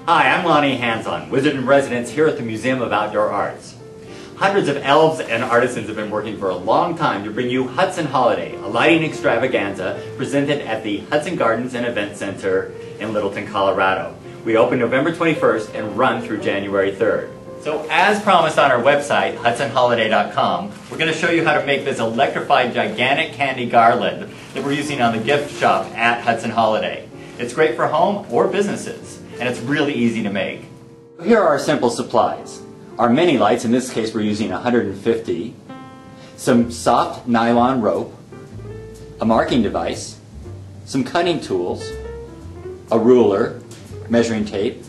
Hi, I'm Lonnie Hanzon, Wizard in Residence here at the Museum of Outdoor Arts. Hundreds of elves and artisans have been working for a long time to bring you Hudson Holiday, a lighting extravaganza presented at the Hudson Gardens and Event Center in Littleton, Colorado. We open November 21st and run through January 3rd. So as promised on our website, hudsonholiday.com, we're going to show you how to make this electrified gigantic candy garland that we're using on the gift shop at Hudson Holiday. It's great for home or businesses, and it's really easy to make. Here are our simple supplies. Our mini lights, in this case we're using 150, some soft nylon rope, a marking device, some cutting tools, a ruler, measuring tape,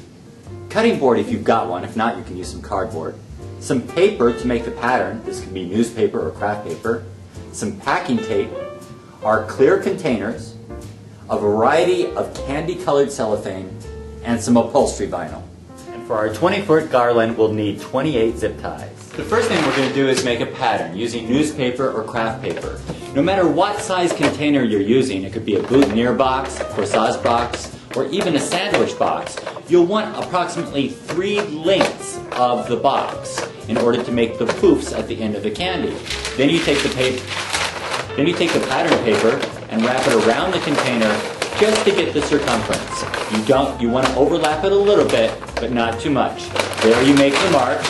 cutting board if you've got one, if not you can use some cardboard, some paper to make the pattern, this can be newspaper or craft paper, some packing tape, our clear containers, a variety of candy-colored cellophane, and some upholstery vinyl. And for our 20-foot garland, we'll need 28 zip ties. The first thing we're going to do is make a pattern using newspaper or craft paper. No matter what size container you're using, it could be a boutonniere box, corsage box, or even a sandwich box, you'll want approximately 3 lengths of the box in order to make the poofs at the end of the candy. Then you take the pattern paper and wrap it around the container just to get the circumference. You want to overlap it a little bit, but not too much. There you make the mark,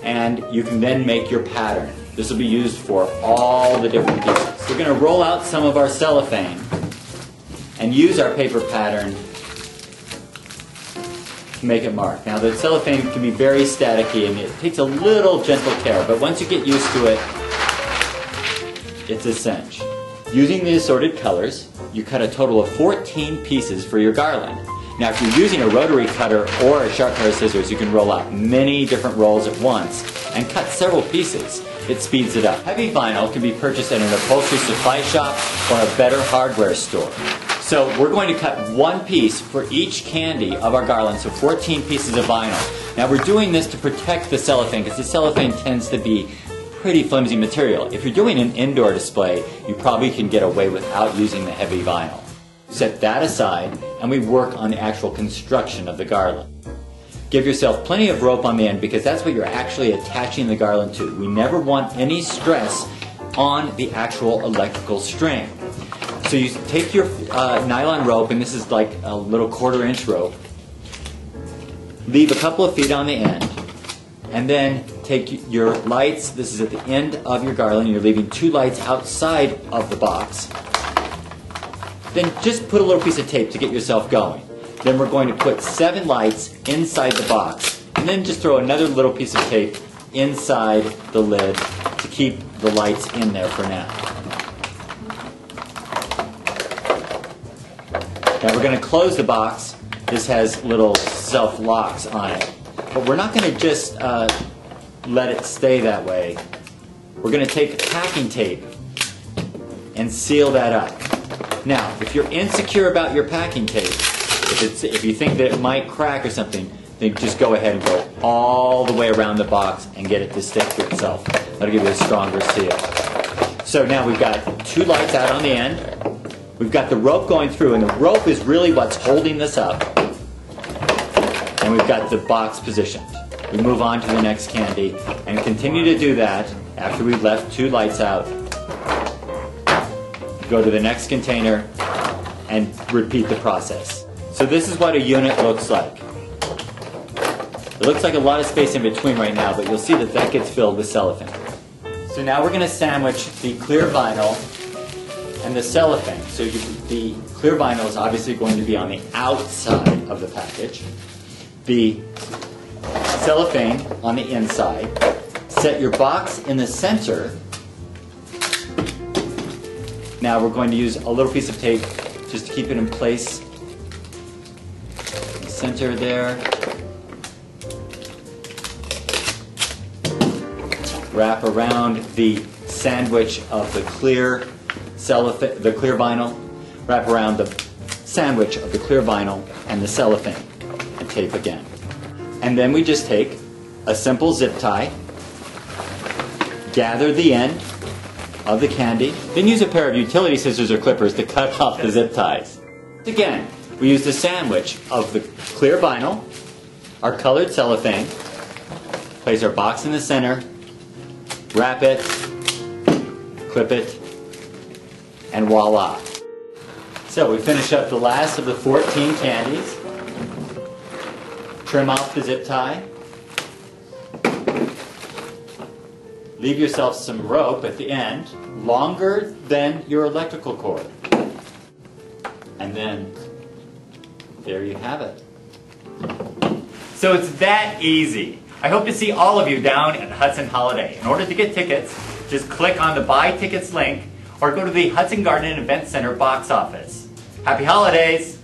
and you can then make your pattern. This will be used for all the different pieces. We're going to roll out some of our cellophane and use our paper pattern to make it mark. Now the cellophane can be very staticky and it takes a little gentle care, but once you get used to it, it's a cinch. Using the assorted colors, you cut a total of 14 pieces for your garland. Now if you're using a rotary cutter or a sharp pair of scissors, you can roll out many different rolls at once and cut several pieces. It speeds it up. Heavy vinyl can be purchased at an upholstery supply shop or a better hardware store. So we're going to cut 1 piece for each candy of our garland, so 14 pieces of vinyl. Now we're doing this to protect the cellophane because the cellophane tends to be pretty flimsy material. If you're doing an indoor display, you probably can get away without using the heavy vinyl. Set that aside and we work on the actual construction of the garland. Give yourself plenty of rope on the end because that's what you're actually attaching the garland to. We never want any stress on the actual electrical string. So you take your nylon rope, and this is like a little 1/4-inch rope, leave a couple of feet on the end, and then take your lights, this is at the end of your garland, you're leaving 2 lights outside of the box. Then just put a little piece of tape to get yourself going. Then we're going to put 7 lights inside the box, and then just throw another little piece of tape inside the lid to keep the lights in there for now. Now we're going to close the box. This has little self-locks on it. But we're not going to just let it stay that way. We're going to take packing tape and seal that up. Now, if you're insecure about your packing tape, if you think that it might crack or something, then just go ahead and go all the way around the box and get it to stick to itself. That'll give you a stronger seal. So now we've got 2 lights out on the end. We've got the rope going through, and the rope is really what's holding this up. And we've got the box positioned. We move on to the next candy and continue to do that after we've left 2 lights out. Go to the next container and repeat the process. So this is what a unit looks like. It looks like a lot of space in between right now, but you'll see that that gets filled with cellophane. So now we're going to sandwich the clear vinyl and the cellophane. So the clear vinyl is obviously going to be on the outside of the package. The cellophane on the inside. Set your box in the center. Now we're going to use a little piece of tape just to keep it in place. The center there. Wrap around the sandwich of the clear vinyl, wrap around the sandwich of the clear vinyl and the cellophane, and tape again. And then we just take a simple zip tie, gather the end of the candy, then use a pair of utility scissors or clippers to cut off the zip ties. Again, we used a sandwich of the clear vinyl, our colored cellophane, place our box in the center, wrap it, clip it, and voila. So we finish up the last of the 14 candies, trim off the zip tie, leave yourself some rope at the end, longer than your electrical cord. And then, there you have it. So it's that easy. I hope to see all of you down at Hudson Holiday. In order to get tickets, just click on the Buy Tickets link or go to the Hudson Garden Event Center box office. Happy holidays!